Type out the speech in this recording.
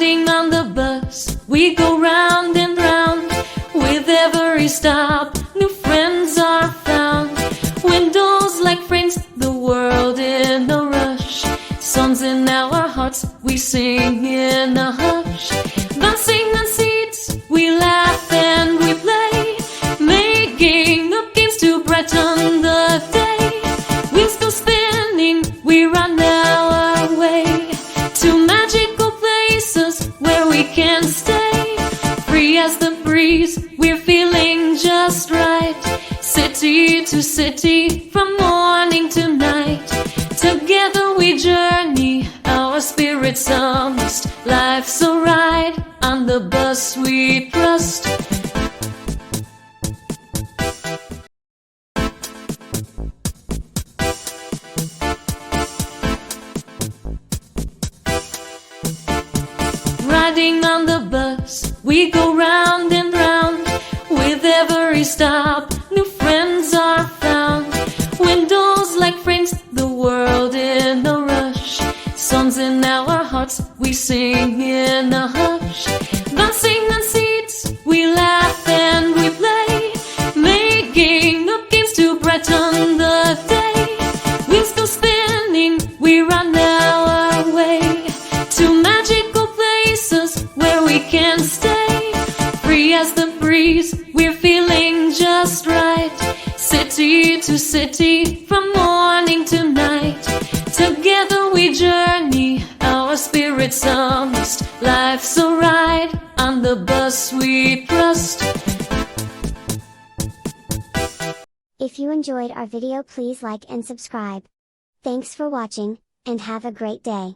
Riding on the bus, we go round and round. With every stop, new friends are found. Windows like frames, the world in a rush. Songs in our hearts, we sing in a hush. Bouncing on seats, we laugh and we play, making up games to brighten the day. Wheels go spinning, we run our way to magical places where we can stay. Free as the breeze, we're feeling just right. City to city, from morning to night. Together we journey, our spirits honest. Life's a ride, on the bus we trust. Riding on the bus, we go round and round. With every stop, new friends are found. Windows like frames, the world in a rush. Songs in our hearts, we sing in a hush. Bouncing on seats, we laugh and we play, making up games to brighten the day. Wheels go spinning, we run our way to magical places where we can stay. Free as the breeze, we're feeling just right. City to city, from morning to night. Together we journey, our spirits honest. Life's a ride, on the bus we trust. If you enjoyed our video, please like and subscribe. Thanks for watching, and have a great day.